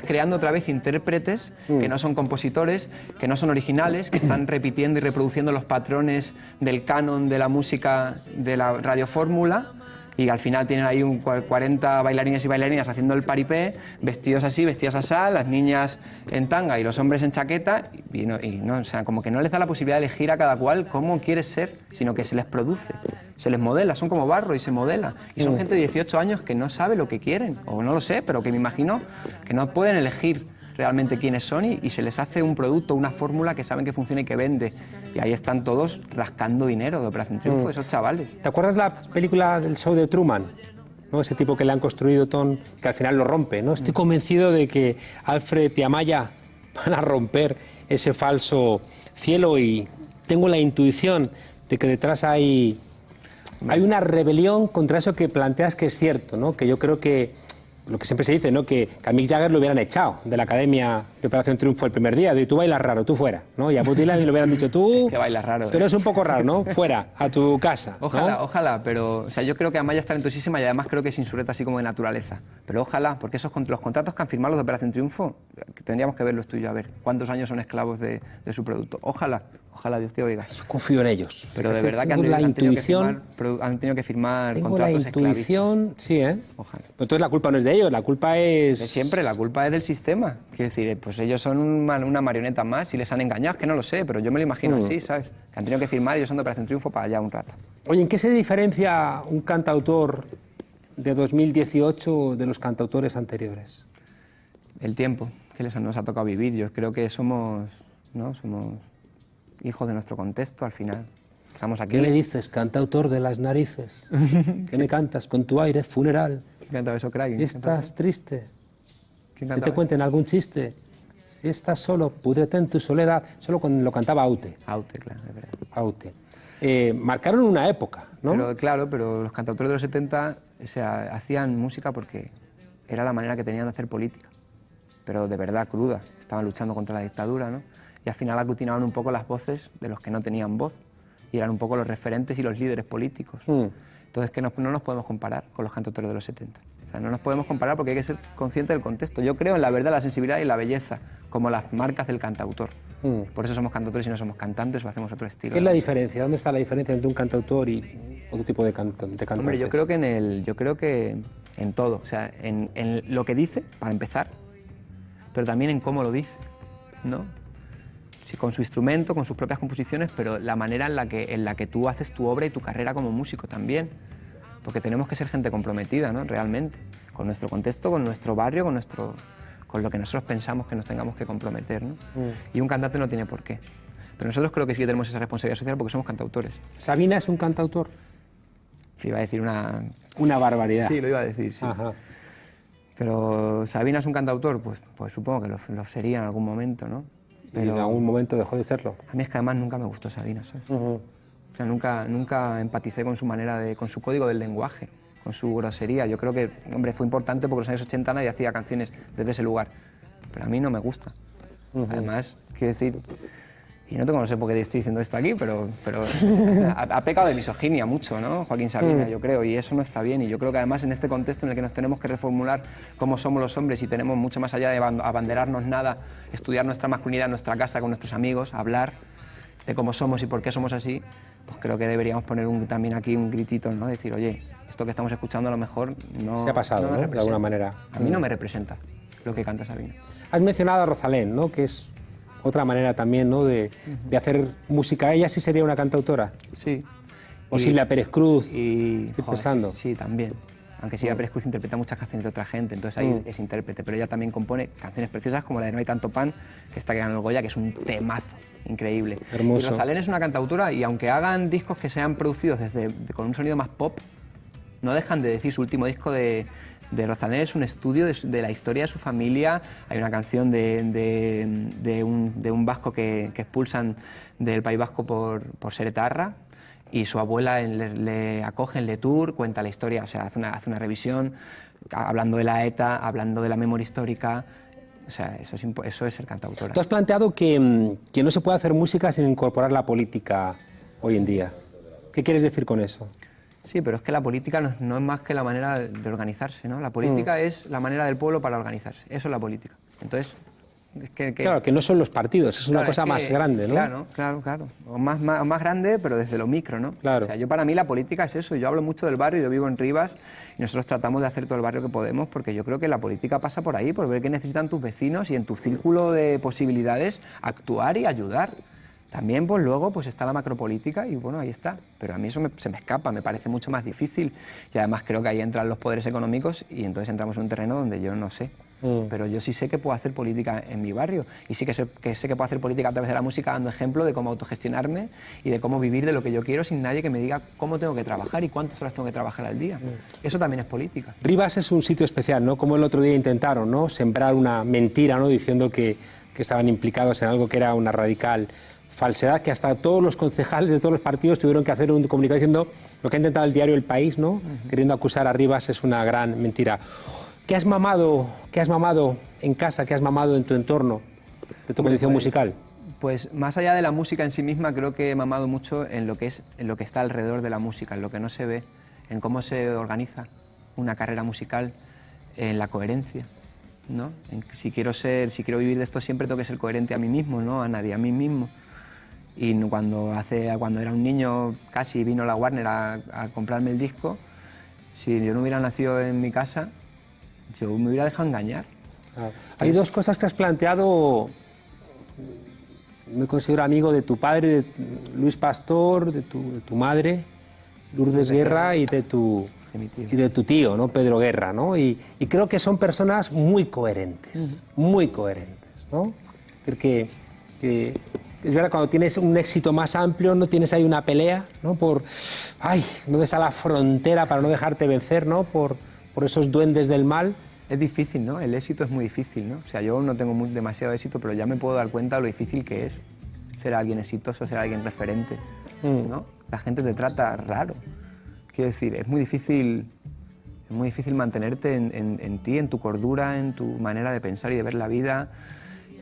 P: creando otra vez intérpretes que no son compositores, que no son originales, que están repitiendo y reproduciendo los patrones del canon de la música de la radiofórmula y al final tienen ahí 40 bailarines y bailarinas haciendo el paripé, vestidos así, vestidas así, las niñas en tanga y los hombres en chaqueta y no, o sea, como que no les da la posibilidad de elegir a cada cual cómo quiere ser, sino que se les produce. Se les modela, son como barro y se modela. Y son gente de 18 años que no sabe lo que quieren, o no lo sé, pero que me imagino que no pueden elegir realmente quiénes son y se les hace un producto, una fórmula que saben que funciona y que vende. Y ahí están todos rascando dinero de Operación Triunfo, esos chavales.
E: ¿Te acuerdas la película del show de Truman? ¿No? Ese tipo que le han construido que al final lo rompe, ¿no? Estoy convencido de que Alfred y Amaya van a romper ese falso cielo y tengo la intuición de que detrás hay una rebelión contra eso que planteas que es cierto, ¿no? Que yo creo que lo que siempre se dice, ¿no? Que a Mick Jagger lo hubieran echado de la Academia de Operación Triunfo el primer día, de tú bailas raro, tú fuera, ¿no? Y a Bob Dylan le hubieran dicho, tú...
P: que bailas raro.
E: Tú eres un poco raro, ¿no? Fuera, a tu casa.
P: Ojalá,
E: ¿no?
P: ojalá, pero o sea, yo creo que Amaya es talentosísima y además creo que es insurrecta así como de naturaleza. Pero ojalá, porque los contratos que han firmado los de Operación Triunfo, que tendríamos que verlos tú y yo, a ver cuántos años son esclavos de su producto. Ojalá, Dios te oiga.
E: Confío en ellos.
P: Pero de
E: Fíjate,
P: verdad que han tenido que firmar
E: tengo
P: contratos
E: la intuición, sí, ¿eh?
P: Ojalá.
E: Pero entonces la culpa no es de ellos, la culpa es...
P: De siempre, la culpa es del sistema. Quiero decir, pues ellos son una marioneta más y les han engañado, es que no lo sé, pero yo me lo imagino así, ¿sabes? Que han tenido que firmar y ellos son de Operación Triunfo para allá un rato.
E: Oye, ¿en qué se diferencia un cantautor de 2018 de los cantautores anteriores?
P: El tiempo que nos ha tocado vivir. Yo creo que somos hijos de nuestro contexto al final. Estamos aquí.
E: ¿Qué le dices, cantautor de las narices? ¿Qué me cantas con tu aire funeral?
P: ¿Quién cantaba eso, Craig?
E: Si estás triste,
P: ¿Quién
E: que
P: cantaba?
E: te cuenten algún chiste. Si estás solo, púdrete en tu soledad. Solo cuando lo cantaba Aute.
P: Aute, claro, es verdad.
E: Aute. Marcaron una época, ¿no?
P: Pero, claro, pero los cantautores de los 70 hacían música porque era la manera que tenían de hacer política. Pero de verdad cruda. Estaban luchando contra la dictadura, ¿no? Y al final aglutinaban un poco las voces de los que no tenían voz. Y eran un poco los referentes y los líderes políticos. Entonces, que no nos podemos comparar con los cantautores de los 70. O sea, no nos podemos comparar porque hay que ser consciente del contexto. Yo creo en la verdad, la sensibilidad y la belleza, como las marcas del cantautor. Por eso somos cantautores y no somos cantantes o hacemos otro estilo.
E: ¿Qué es la diferencia? ¿Dónde está la diferencia entre un cantautor y otro tipo de cantantes?
P: Hombre, yo creo que en todo. O sea, en lo que dice, para empezar, pero también en cómo lo dice, ¿no? Sí, con su instrumento, con sus propias composiciones, pero la manera en la que tú haces tu obra y tu carrera como músico también. Porque tenemos que ser gente comprometida, ¿no? Realmente, con nuestro contexto, con nuestro barrio, con lo que nosotros pensamos que nos tengamos que comprometer, ¿no? Y un cantante no tiene por qué. Pero nosotros creo que sí que tenemos esa responsabilidad social porque somos cantautores.
E: ¿Sabina es un cantautor?
P: Iba a decir una
E: barbaridad.
P: Sí, lo iba a decir, sí.
E: Ajá.
P: Pero ¿Sabina es un cantautor? Pues supongo que lo sería en algún momento, ¿no?
E: Pero en algún momento dejó de serlo.
P: A mí es que además nunca me gustó Sabina, ¿sabes? O sea, nunca empaticé con su manera con su código del lenguaje, con su grosería. Yo creo que, hombre, fue importante porque en los años 80 nadie hacía canciones desde ese lugar. Pero a mí no me gusta. Además, quiero decir, y no sé por qué estoy diciendo esto aquí, pero ha pecado de misoginia mucho, ¿no? Joaquín Sabina, yo creo, y eso no está bien. Y yo creo que además en este contexto en el que nos tenemos que reformular cómo somos los hombres y tenemos mucho más allá de abanderarnos nada, estudiar nuestra masculinidad en nuestra casa con nuestros amigos, hablar de cómo somos y por qué somos así, pues creo que deberíamos poner también aquí un gritito, ¿no? Decir, oye, esto que estamos escuchando a lo mejor no...
E: Se ha pasado, ¿no? De alguna manera.
P: A mí no me representa lo que canta Sabina.
E: Has mencionado a Rosalén, ¿no? Que es otra manera también, ¿no? de hacer música. ¿Ella sí sería una cantautora?
P: Sí.
E: ¿O Silvia Pérez Cruz?
P: Estoy
E: pensando.
P: Sí, también. Aunque Silvia Pérez Cruz interpreta muchas canciones de otra gente, entonces ahí es intérprete, pero ella también compone canciones preciosas como la de No hay tanto pan, que está ganando el Goya, que es un temazo increíble.
E: Hermoso.
P: Y Rosalén es una cantautora y aunque hagan discos que sean producidos con un sonido más pop, no dejan de decir, su último disco de Rosalén es un estudio de la historia de su familia. Hay una canción de un vasco que expulsan del País Vasco por ser etarra, y su abuela le acoge en Le Tour, cuenta la historia, o sea, hace una revisión hablando de la ETA, hablando de la memoria histórica. O sea, eso es ser cantautora.
E: Tú has planteado que no se puede hacer música sin incorporar la política hoy en día. ¿Qué quieres decir con eso?
P: Sí, pero es que la política no es más que la manera de organizarse, ¿no? La política es la manera del pueblo para organizarse. Eso es la política. Entonces, es que
E: claro, que no son los partidos, es una cosa más grande, ¿no?
P: Claro. O más grande, pero desde lo micro, ¿no?
E: Claro.
P: O sea, para mí la política es eso. Yo hablo mucho del barrio, yo vivo en Rivas y nosotros tratamos de hacer todo el barrio que podemos porque yo creo que la política pasa por ahí, por ver qué necesitan tus vecinos y en tu círculo de posibilidades actuar y ayudar. También, pues luego, pues está la macropolítica y bueno, ahí está. Pero a mí eso se me escapa, me parece mucho más difícil. Y además creo que ahí entran los poderes económicos y entonces entramos en un terreno donde yo no sé. Pero yo sí sé que puedo hacer política en mi barrio y sí que sé que puedo hacer política a través de la música, dando ejemplo de cómo autogestionarme y de cómo vivir de lo que yo quiero sin nadie que me diga cómo tengo que trabajar y cuántas horas tengo que trabajar al día. Eso también es política.
E: Rivas es un sitio especial, ¿no? Como el otro día intentaron, ¿no? Sembrar una mentira, ¿no? Diciendo que estaban implicados en algo que era una radical falsedad, que hasta todos los concejales de todos los partidos tuvieron que hacer un comunicado diciendo lo que ha intentado el diario El País, ¿no? Queriendo acusar a Rivas es una gran mentira. ¿Qué has mamado en casa, qué has mamado en tu entorno de tu condición musical?
P: Pues más allá de la música en sí misma, creo que he mamado mucho en lo que está alrededor de la música, en lo que no se ve, en cómo se organiza una carrera musical, en la coherencia, ¿no? Si quiero vivir de esto siempre tengo que ser coherente a mí mismo, ¿no? A nadie, a mí mismo. Y cuando era un niño casi vino la Warner a comprarme el disco, si yo no hubiera nacido en mi casa, yo me hubiera dejado engañar.
E: Hay dos cosas que has planteado. Me considero amigo de tu padre, de Luis Pastor, de tu madre, Lourdes Guerra, y de tu tío, ¿no? Pedro Guerra, ¿no? Y creo que son personas muy coherentes, ¿no? Porque es verdad, cuando tienes un éxito más amplio, no tienes ahí una pelea, ¿no? ¿Dónde está la frontera para no dejarte vencer, ¿no? Por esos duendes del mal.
P: Es difícil, ¿no? El éxito es muy difícil, ¿no? O sea, yo no tengo demasiado éxito, pero ya me puedo dar cuenta de lo difícil que es ser alguien exitoso, ser alguien referente, ¿no? La gente te trata raro. Quiero decir, es muy difícil mantenerte en ti, en tu cordura, en tu manera de pensar y de ver la vida,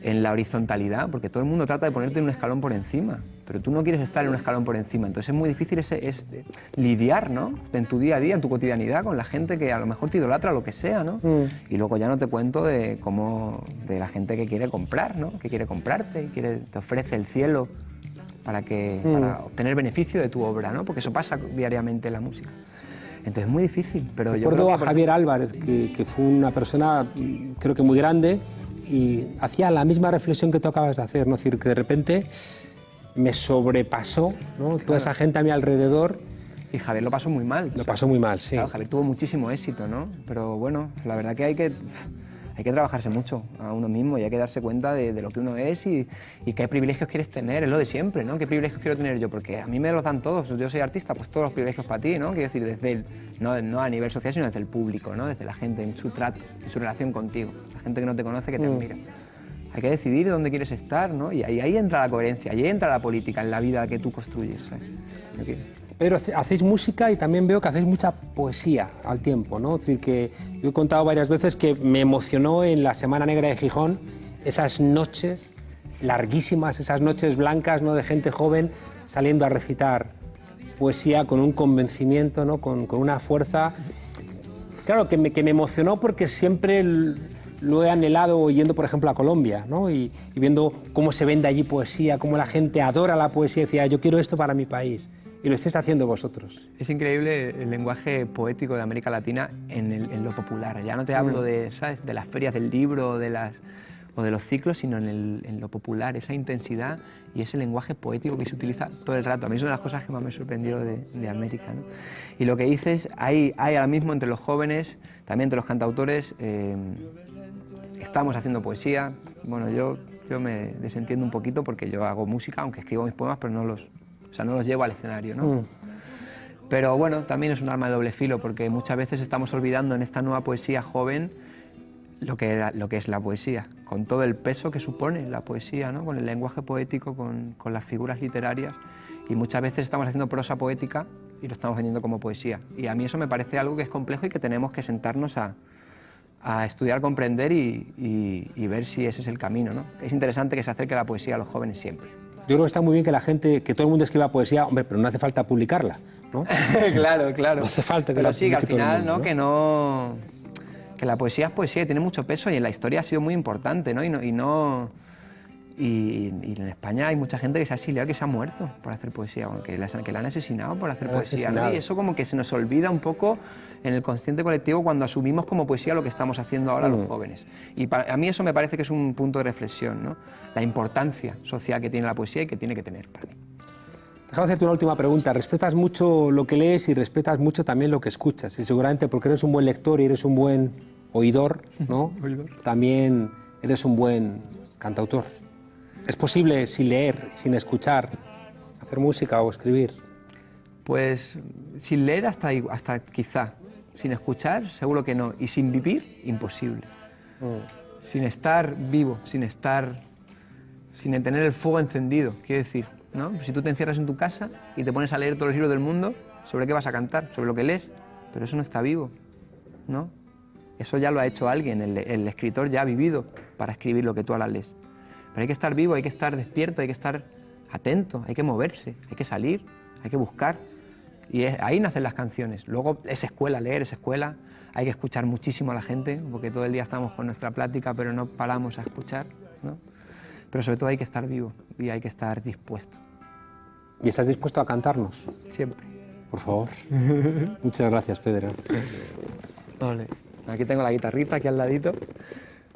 P: en la horizontalidad, porque todo el mundo trata de ponerte en un escalón por encima, pero tú no quieres estar en un escalón por encima, entonces es muy difícil lidiar, ¿no? En tu día a día, en tu cotidianidad, con la gente que a lo mejor te idolatra, lo que sea, ¿no? Y luego ya no te cuento de la gente que quiere comprar, ¿no? Que quiere comprarte y te ofrece el cielo para obtener beneficio de tu obra, ¿no? Porque eso pasa diariamente en la música. Entonces es muy difícil, pero yo
E: recuerdo
P: creo que
E: a Javier Álvarez, que fue una persona, creo que muy grande, y hacía la misma reflexión que tú acabas de hacer, ¿no? Es decir, que de repente me sobrepasó, ¿no? Toda esa gente a mi alrededor.
P: Y Javier lo pasó muy mal.
E: Lo pasó muy mal, sí.
P: Claro, Javier tuvo muchísimo éxito, ¿no? Pero bueno, la verdad que hay que trabajarse mucho a uno mismo y hay que darse cuenta de lo que uno es y qué privilegios quieres tener, es lo de siempre, ¿no? ¿Qué privilegios quiero tener yo? Porque a mí me los dan todos, yo soy artista, pues todos los privilegios para ti, ¿no? Quiero decir, no a nivel social, sino desde el público, ¿no? Desde la gente, en su trato, en su relación contigo, la gente que no te conoce, que te admira. Hay que decidir dónde quieres estar, ¿no? Y ahí entra la coherencia, ahí entra la política en la vida que tú construyes, ¿sabes?
E: Pero hacéis música y también veo que hacéis mucha poesía al tiempo, ¿no? Es decir, que yo he contado varias veces que me emocionó en la Semana Negra de Gijón esas noches larguísimas, esas noches blancas, ¿no? De gente joven saliendo a recitar poesía con un convencimiento, ¿no? Con una fuerza. Claro, que me emocionó porque siempre lo he anhelado yendo, por ejemplo, a Colombia, ¿no? Y viendo cómo se vende allí poesía, cómo la gente adora la poesía y decía, yo quiero esto para mi país. Y lo estáis haciendo vosotros.
P: Es increíble el lenguaje poético de América Latina en lo popular. Ya no te hablo de, ¿sabes?, de las ferias del libro o de los ciclos, sino en lo popular, esa intensidad y ese lenguaje poético que se utiliza todo el rato. A mí es una de las cosas que más me sorprendió de América, ¿no? Y lo que dices, hay ahora mismo entre los jóvenes, también entre los cantautores, estamos haciendo poesía. Bueno, yo me desentiendo un poquito porque yo hago música, aunque escribo mis poemas, pero no los llevo al escenario, ¿no? Pero bueno, también es un arma de doble filo, porque muchas veces estamos olvidando en esta nueva poesía joven lo que es la poesía, con todo el peso que supone la poesía, ¿no? Con el lenguaje poético, con las figuras literarias, y muchas veces estamos haciendo prosa poética y lo estamos vendiendo como poesía. Y a mí eso me parece algo que es complejo y que tenemos que sentarnos a estudiar, comprender y ver si ese es el camino, ¿no? Es interesante que se acerque la poesía a los jóvenes siempre.
E: Yo creo que está muy bien que todo el mundo escriba poesía, hombre, pero no hace falta publicarla, ¿no?
P: Claro.
E: No hace falta que
P: pero
E: la
P: sí, que al
E: publique todo el
P: final,
E: mundo,
P: ¿no? Que la poesía es poesía y tiene mucho peso y en la historia ha sido muy importante, ¿no? Y en España hay mucha gente que se ha exiliado, que se ha muerto por hacer poesía, que la han asesinado por hacer poesía, ¿no? Y eso como que se nos olvida un poco en el consciente colectivo cuando asumimos como poesía lo que estamos haciendo ahora los jóvenes. Y a mí eso me parece que es un punto de reflexión, ¿no? La importancia social que tiene la poesía y que tiene que tener para mí.
E: Déjame hacerte una última pregunta. Respetas mucho lo que lees y respetas mucho también lo que escuchas. Y seguramente porque eres un buen lector y eres un buen oidor, ¿no? También eres un buen cantautor. ¿Es posible, sin leer, sin escuchar, hacer música o escribir?
P: Pues sin leer hasta quizá. Sin escuchar, seguro que no. Y sin vivir, imposible. Sin estar vivo, sin tener el fuego encendido, quiero decir, ¿no? Si tú te encierras en tu casa y te pones a leer todos los libros del mundo, ¿sobre qué vas a cantar? Sobre lo que lees, pero eso no está vivo, ¿no? Eso ya lo ha hecho alguien, el escritor ya ha vivido para escribir lo que tú ahora lees. Pero hay que estar vivo, hay que estar despierto, hay que estar atento, hay que moverse, hay que salir, hay que buscar. Y ahí nacen las canciones. Luego es escuela, leer es escuela, hay que escuchar muchísimo a la gente, porque todo el día estamos con nuestra plática, pero no paramos a escuchar, ¿no? Pero sobre todo hay que estar vivo y hay que estar dispuesto.
E: ¿Y estás dispuesto a cantarnos?
P: Siempre.
E: Por favor. Muchas gracias, Pedro.
P: Vale. Aquí tengo la guitarrita, aquí al ladito.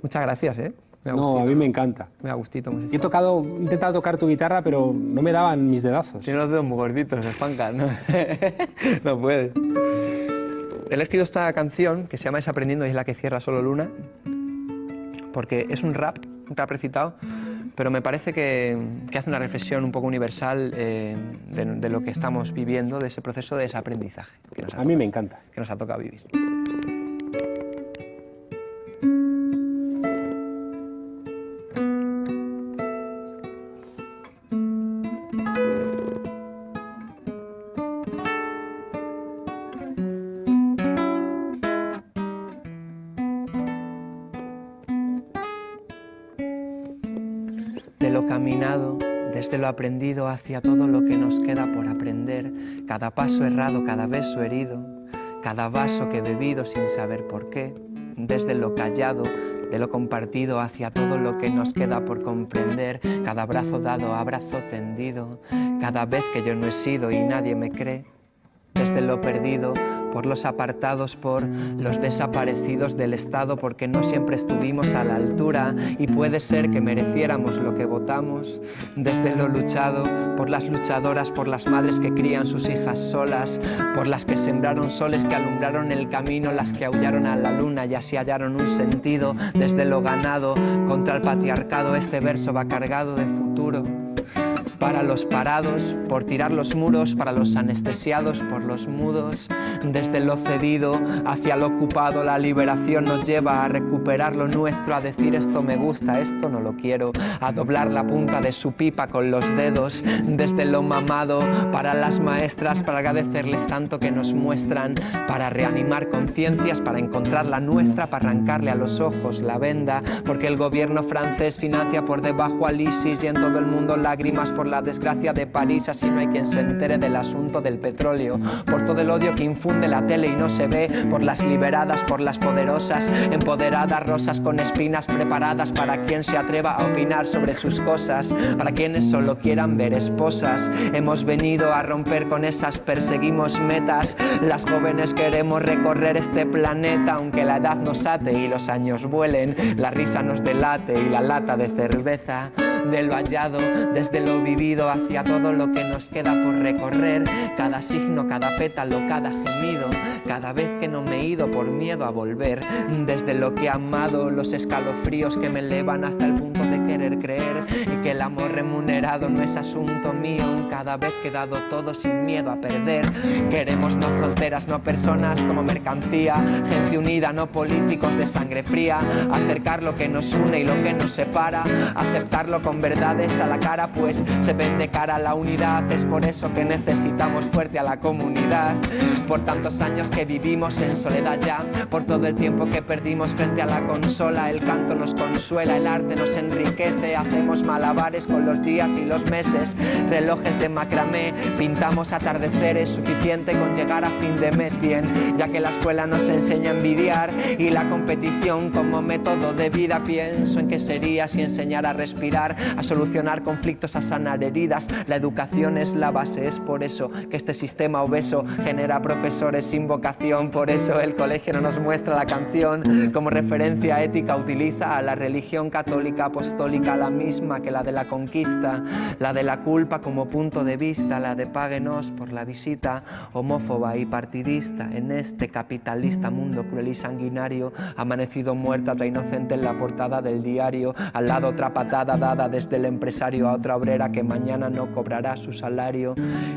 P: Muchas gracias, ¿eh?
E: No, a mí me encanta.
P: Me da gustito.
E: He intentado tocar tu guitarra, pero no me daban mis dedazos.
P: Tiene los dedos muy gorditos, se espancan, ¿no? No puede. He escrito esta canción, que se llama Desaprendiendo, y es la que cierra Solo Luna, porque es un rap recitado, pero me parece que hace una reflexión un poco universal de lo que estamos viviendo, de ese proceso de desaprendizaje.
E: A mí me encanta.
P: Que nos ha tocado vivir. De lo caminado, desde lo aprendido hacia todo lo que nos queda por aprender, cada paso errado, cada beso herido, cada vaso que he bebido sin saber por qué, desde lo callado, de lo compartido hacia todo lo que nos queda por comprender, cada abrazo dado, abrazo tendido, cada vez que yo no he sido y nadie me cree, desde lo perdido, por los apartados, por los desaparecidos del Estado, porque no siempre estuvimos a la altura y puede ser que mereciéramos lo que votamos, desde lo luchado, por las luchadoras, por las madres que crían sus hijas solas, por las que sembraron soles que alumbraron el camino, las que aullaron a la luna y así hallaron un sentido, desde lo ganado, contra el patriarcado, este verso va cargado de futuro. Para los parados, por tirar los muros, para los anestesiados, por los mudos, desde lo cedido hacia lo ocupado, la liberación nos lleva a recuperar lo nuestro, a decir esto me gusta, esto no lo quiero, a doblar la punta de su pipa con los dedos, desde lo mamado, para las maestras, para agradecerles tanto que nos muestran, para reanimar conciencias, para encontrar la nuestra, para arrancarle a los ojos la venda, porque el gobierno francés financia por debajo al ISIS y en todo el mundo lágrimas por la desgracia de París, así no hay quien se entere del asunto del petróleo, por todo el odio que infunde la tele y no se ve, por las liberadas, por las poderosas, empoderadas, rosas con espinas preparadas para quien se atreva a opinar sobre sus cosas, para quienes solo quieran ver esposas. Hemos venido a romper con esas, perseguimos metas, las jóvenes queremos recorrer este planeta, aunque la edad nos ate y los años vuelen, la risa nos delate y la lata de cerveza, de lo hallado, desde lo vivido hacia todo lo que nos queda por recorrer, cada signo, cada pétalo, cada gemido, cada vez que no me he ido por miedo a volver, desde lo que he amado, los escalofríos que me elevan hasta el punto de querer creer y que el amor remunerado no es asunto mío, cada vez que he dado todo sin miedo a perder. Queremos no fronteras, no personas como mercancía, gente unida, no políticos de sangre fría, acercar lo que nos une y lo que nos separa, aceptarlo con verdades a la cara, pues se ven de cara a la unidad, es por eso que necesitamos fuerte a la comunidad, por tantos años que vivimos en soledad ya, por todo el tiempo que perdimos frente a la consola, el canto nos consuela, el arte nos enriquece, hacemos malabares con los días y los meses, relojes de macramé, pintamos atardeceres, suficiente con llegar a fin de mes bien, ya que la escuela nos enseña a envidiar y la competición como método de vida, pienso en qué sería si enseñara a respirar, a solucionar conflictos, a sanar heridas, la educación es la base, es por eso que este sistema obeso genera profesores sin vocación, por eso el colegio no nos muestra la canción, como referencia ética utiliza a la religión católica apostólica, la misma que la de la conquista, la de la culpa como punto de vista, la de páguenos por la visita, homófoba y partidista, en este capitalista mundo cruel y sanguinario, amanecido muerta otra inocente en la portada del diario, al lado otra patada dada desde el empresario a otra obrera que mañana no cobrará su salario,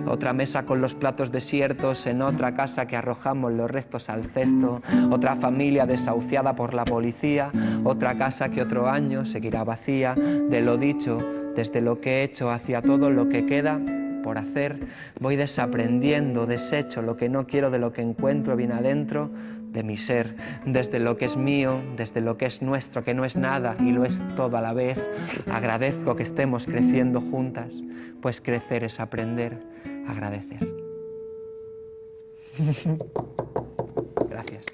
P: otra mesa con los platos desiertos en otra casa que arrojamos los restos al cesto, otra familia desahuciada por la policía, otra casa que otro año seguirá vacía, de lo dicho, desde lo que he hecho hacia todo lo que queda por hacer, voy desaprendiendo, desecho lo que no quiero de lo que encuentro bien adentro,
Q: de mi ser, desde lo que es mío, desde lo que es nuestro, que no es nada y lo es todo a la vez. Agradezco que estemos creciendo juntas, pues crecer es aprender a agradecer. Gracias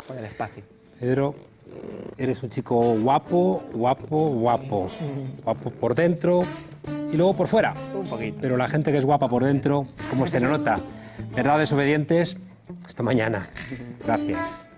Q: por el espacio.
E: Pedro, eres un chico guapo, guapo, guapo. Guapo por dentro y luego por fuera.
C: Un poquito.
E: Pero la gente que es guapa por dentro, ¿cómo se le nota? ¿Verdad, desobedientes? Hasta mañana. Gracias.